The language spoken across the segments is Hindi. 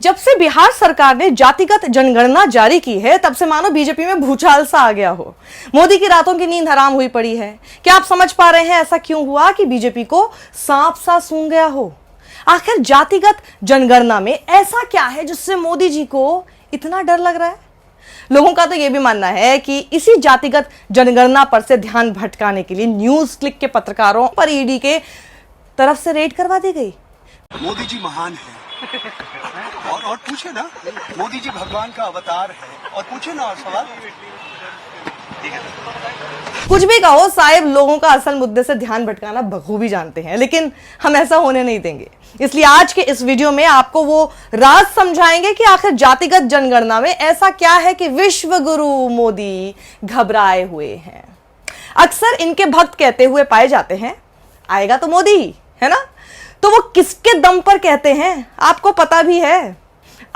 जब से बिहार सरकार ने जातिगत जनगणना जारी की है तब से मानो बीजेपी में भूचाल सा आ गया हो। मोदी की रातों की नींद हराम हुई पड़ी है। क्या आप समझ पा रहे हैं ऐसा क्यों हुआ कि बीजेपी को सांप सा सूंघ गया हो? आखिर जातिगत जनगणना में ऐसा क्या है जिससे मोदी जी को इतना डर लग रहा है? लोगों का तो यह भी मानना है कि इसी जातिगत जनगणना पर से ध्यान भटकाने के लिए न्यूज क्लिक के पत्रकारों पर ईडी के तरफ से रेड करवा दी गई। मोदी जी महान है और पूछे ना, मोदी जी भगवान का अवतार है और पूछे ना और सवाल। कुछ भी कहो, साहिब लोगों का असल मुद्दे से ध्यान भटकाना बखूबी जानते हैं, लेकिन हम ऐसा होने नहीं देंगे। इसलिए आज के इस वीडियो में आपको वो राज समझाएंगे कि आखिर जातिगत जनगणना में ऐसा क्या है कि विश्व गुरु मोदी घबराए हुए हैं। अक्सर इनके भक्त कहते हुए पाए जाते हैं, आएगा तो मोदी ही, है ना? तो वो किसके दम पर कहते हैं आपको पता भी है?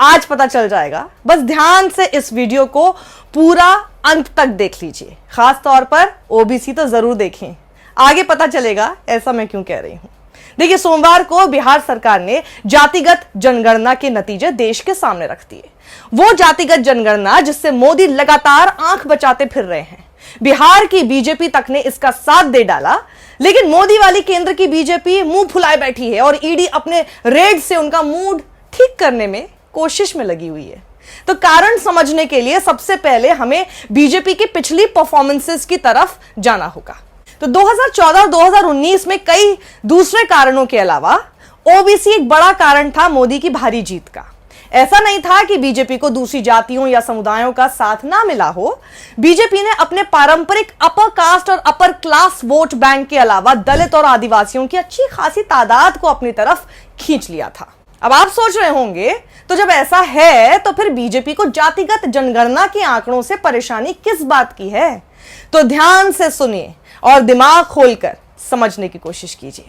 आज पता चल जाएगा। बस ध्यान से इस वीडियो को पूरा अंत तक देख लीजिए। खास तौर पर ओबीसी तो जरूर देखें, आगे पता चलेगा ऐसा मैं क्यों कह रही हूं। देखिए, सोमवार को बिहार सरकार ने जातिगत जनगणना के नतीजे देश के सामने रख दिए। वो जातिगत जनगणना जिससे मोदी लगातार आंख बचाते फिर रहे हैं। बिहार की बीजेपी तक ने इसका साथ दे डाला, लेकिन मोदी वाली केंद्र की बीजेपी मुंह फुलाए बैठी है और ईडी अपने रेड से उनका मूड ठीक करने में कोशिश में लगी हुई है। तो कारण समझने के लिए सबसे पहले हमें बीजेपी की पिछली परफॉर्मेंसेस की तरफ जाना होगा। तो 2014 और 2019 में कई दूसरे कारणों के अलावा ओबीसी एक बड़ा कारण था मोदी की भारी जीत का। ऐसा नहीं था कि बीजेपी को दूसरी जातियों या समुदायों का साथ ना मिला हो। बीजेपी ने अपने पारंपरिक अपर कास्ट और अपर क्लास वोट बैंक के अलावा दलित और आदिवासियों की अच्छी खासी तादाद को अपनी तरफ खींच लिया था। अब आप सोच रहे होंगे, तो जब ऐसा है तो फिर बीजेपी को जातिगत जनगणना के आंकड़ों से परेशानी किस बात की है? तो ध्यान से सुनिए और दिमाग खोलकर समझने की कोशिश कीजिए।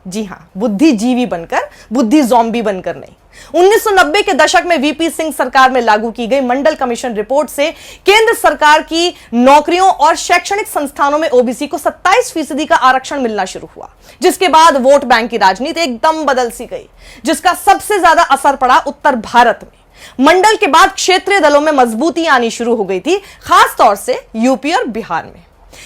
जी हां, बुद्धिजीवी बनकर, बुद्धि ज़ॉम्बी बनकर नहीं। 1990 के दशक में वीपी सिंह सरकार में लागू की गई मंडल कमीशन रिपोर्ट से केंद्र सरकार की नौकरियों और शैक्षणिक संस्थानों में ओबीसी को 27% का आरक्षण मिलना शुरू हुआ, जिसके बाद वोट बैंक की राजनीति एकदम बदल सी गई, जिसका सबसे ज्यादा असर पड़ा उत्तर भारत में। मंडल के बाद क्षेत्रीय दलों में मजबूती आनी शुरू हो गई थी, खास तौर से यूपी और बिहार में।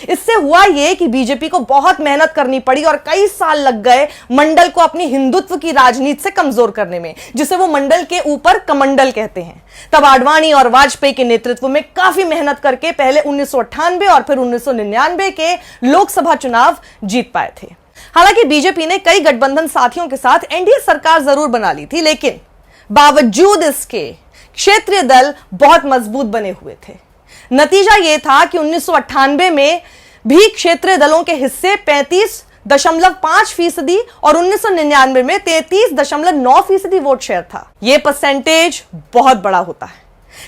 इससे हुआ यह कि बीजेपी को बहुत मेहनत करनी पड़ी और कई साल लग गए मंडल को अपनी हिंदुत्व की राजनीति से कमजोर करने में, जिसे वो मंडल के ऊपर कमंडल कहते हैं। तब आडवाणी और वाजपेयी के नेतृत्व में काफी मेहनत करके पहले 1998 और फिर 1999 के लोकसभा चुनाव जीत पाए थे। हालांकि बीजेपी ने कई गठबंधन साथियों के साथ एनडीए सरकार जरूर बना ली थी, लेकिन बावजूद इसके क्षेत्रीय दल बहुत मजबूत बने हुए थे। नतीजा यह था कि 1998 में भी क्षेत्रीय दलों के हिस्से 35.5% और 1999 में 33.9% वोट शेयर था। यह परसेंटेज बहुत बड़ा होता है।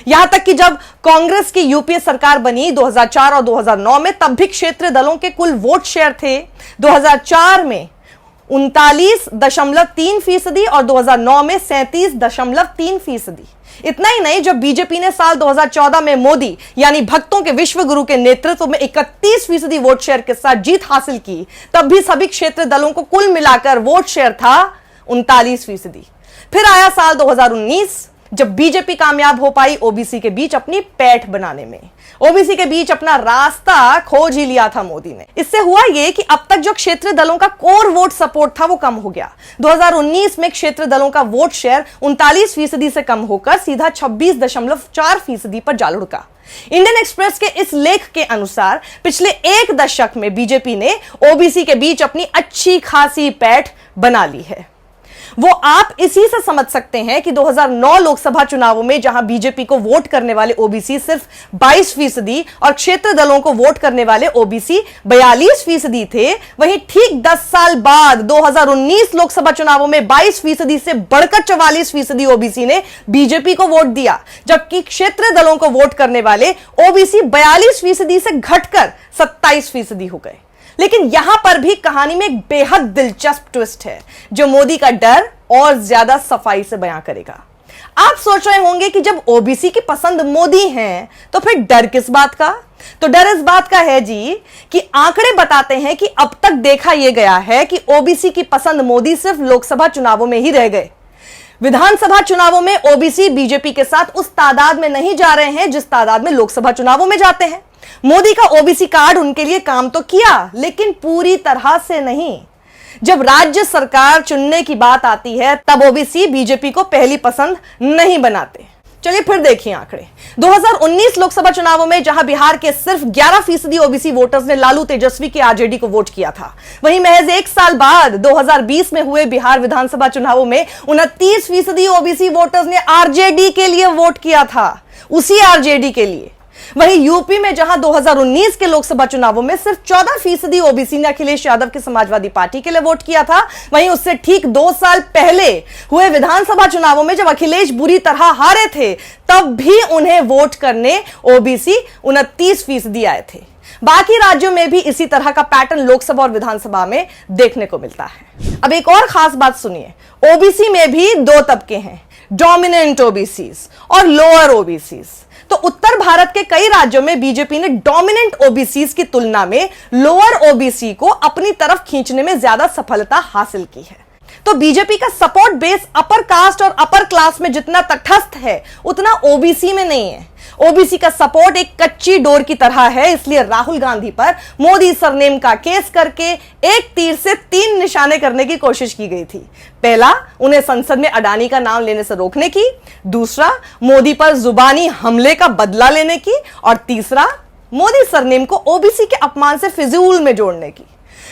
यहां तक कि जब कांग्रेस की यूपीए सरकार बनी 2004 और 2009 में, तब भी क्षेत्रीय दलों के कुल वोट शेयर थे 2004 में 39.3% और 2009 में 37.3%। इतना ही नहीं, जब बीजेपी ने साल 2014 में मोदी यानी भक्तों के विश्व गुरु के नेतृत्व में 31% वोट शेयर के साथ जीत हासिल की, तब भी सभी क्षेत्रीय दलों को कुल मिलाकर वोट शेयर था 39%। फिर आया साल 2019, जब बीजेपी कामयाब हो पाई ओबीसी के बीच अपनी पैठ बनाने में। ओबीसी के बीच अपना रास्ता खोज ही लिया था मोदी ने। इससे हुआ यह कि अब तक जो क्षेत्रीय दलों का कोर वोट सपोर्ट था वो कम हो गया। 2019 में क्षेत्रीय दलों का वोट शेयर 39% से कम होकर सीधा 26.4% पर जा लुढ़का। इंडियन एक्सप्रेस के इस लेख के अनुसार पिछले एक दशक में बीजेपी ने ओबीसी के बीच अपनी अच्छी खासी पैठ बना ली है। वो आप इसी से समझ सकते हैं कि 2009 लोकसभा चुनावों में जहां बीजेपी को वोट करने वाले ओबीसी सिर्फ 22% और क्षेत्रीय दलों को वोट करने वाले ओबीसी 42% थे, वहीं ठीक 10 साल बाद 2019 लोकसभा चुनावों में 22% से बढ़कर 44% ओबीसी ने बीजेपी को वोट दिया, जबकि क्षेत्रीय दलों को वोट करने वाले ओबीसी 42% से घटकर 27% हो गए। लेकिन यहां पर भी कहानी में एक बेहद दिलचस्प ट्विस्ट है, जो मोदी का डर और ज्यादा सफाई से बयां करेगा। आप सोच रहे होंगे कि जब ओबीसी की पसंद मोदी हैं, तो फिर डर किस बात का? तो डर इस बात का है जी कि आंकड़े बताते हैं कि अब तक देखा यह गया है कि ओबीसी की पसंद मोदी सिर्फ लोकसभा चुनावों में ही रह गए। विधानसभा चुनावों में ओबीसी बीजेपी के साथ उस तादाद में नहीं जा रहे हैं जिस तादाद में लोकसभा चुनावों में जाते हैं। मोदी का ओबीसी कार्ड उनके लिए काम तो किया, लेकिन पूरी तरह से नहीं। जब राज्य सरकार चुनने की बात आती है तब ओबीसी बीजेपी को पहली पसंद नहीं बनाते। चलिए फिर देखिए आंकड़े। 2019 लोकसभा चुनावों में जहां बिहार के सिर्फ 11% ओबीसी वोटर्स ने लालू तेजस्वी के आरजेडी को वोट किया था, वहीं महज एक साल बाद 2020 में हुए बिहार विधानसभा चुनावों में 29% ओबीसी वोटर्स ने आरजेडी के लिए वोट किया था, उसी आरजेडी के लिए। वहीं यूपी में जहां 2019 के लोकसभा चुनावों में सिर्फ 14% ओबीसी ने अखिलेश यादव की समाजवादी पार्टी के लिए वोट किया था, वहीं उससे ठीक 2 साल पहले हुए विधानसभा चुनावों में जब अखिलेश बुरी तरह हारे थे तब भी उन्हें वोट करने ओबीसी 29% आए थे। बाकी राज्यों में भी इसी तरह का पैटर्न लोकसभा और विधानसभा में देखने को मिलता है। अब एक और खास बात सुनिए, ओबीसी में भी 2 तबके हैं, डोमिनेंट ओबीसीज और लोअर ओबीसीज। तो उत्तर भारत के कई राज्यों में बीजेपी ने डोमिनेंट ओबीसीज की तुलना में लोअर ओबीसी को अपनी तरफ खींचने में ज्यादा सफलता हासिल की है। तो बीजेपी का सपोर्ट बेस अपर कास्ट और अपर क्लास में जितना तटस्थ है उतना ओबीसी में नहीं है। ओबीसी का सपोर्ट एक कच्ची डोर की तरह है, इसलिए राहुल गांधी पर मोदी सरनेम का केस करके एक तीर से 3 निशाने करने की कोशिश की गई थी। पहला, उन्हें संसद में अडानी का नाम लेने से रोकने की, दूसरा, मोदी पर जुबानी हमले का बदला लेने की, और तीसरा, मोदी सरनेम को ओबीसी के अपमान से फिजूल में जोड़ने की।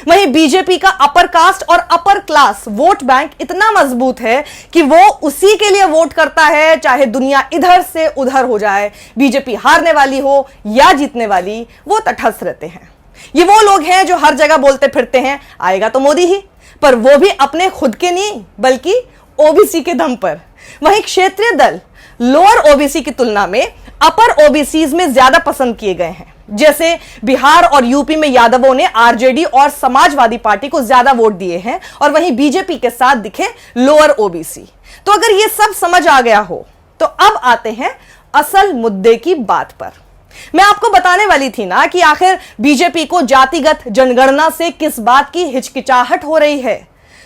वहीं बीजेपी का अपर कास्ट और अपर क्लास वोट बैंक इतना मजबूत है कि वो उसी के लिए वोट करता है, चाहे दुनिया इधर से उधर हो जाए, बीजेपी हारने वाली हो या जीतने वाली, वो तटस्थ रहते हैं। ये वो लोग हैं जो हर जगह बोलते फिरते हैं आएगा तो मोदी ही, पर वो भी अपने खुद के नहीं बल्कि ओबीसी के दम पर। वहीं क्षेत्रीय दल लोअर ओबीसी की तुलना में अपर ओबीसीज में ज्यादा पसंद किए गए हैं। जैसे बिहार और यूपी में यादवों ने आरजेडी और समाजवादी पार्टी को ज्यादा वोट दिए हैं, और वहीं बीजेपी के साथ दिखे लोअर ओबीसी। तो अगर ये सब समझ आ गया हो तो अब आते हैं असल मुद्दे की बात पर। मैं आपको बताने वाली थी ना कि आखिर बीजेपी को जातिगत जनगणना से किस बात की हिचकिचाहट हो रही है।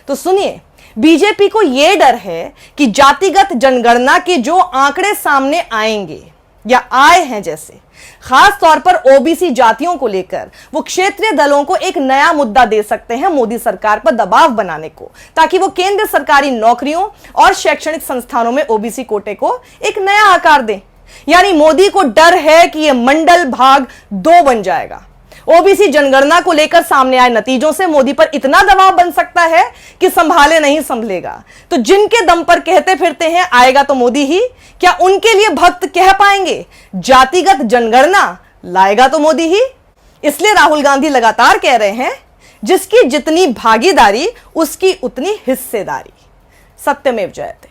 तो सुनिए, बीजेपी को यह डर है कि जातिगत जनगणना के जो आंकड़े सामने आएंगे या आए हैं, जैसे खास तौर पर ओबीसी जातियों को लेकर, वो क्षेत्रीय दलों को एक नया मुद्दा दे सकते हैं मोदी सरकार पर दबाव बनाने को, ताकि वो केंद्र सरकारी नौकरियों और शैक्षणिक संस्थानों में ओबीसी कोटे को एक नया आकार दें। यानी मोदी को डर है कि यह मंडल भाग 2 बन जाएगा। ओबीसी जनगणना को लेकर सामने आए नतीजों से मोदी पर इतना दबाव बन सकता है कि संभाले नहीं संभलेगा। तो जिनके दम पर कहते फिरते हैं आएगा तो मोदी ही, क्या उनके लिए भक्त कह पाएंगे जातिगत जनगणना लाएगा तो मोदी ही? इसलिए राहुल गांधी लगातार कह रहे हैं जिसकी जितनी भागीदारी उसकी उतनी हिस्सेदारी। सत्यमेव जयते।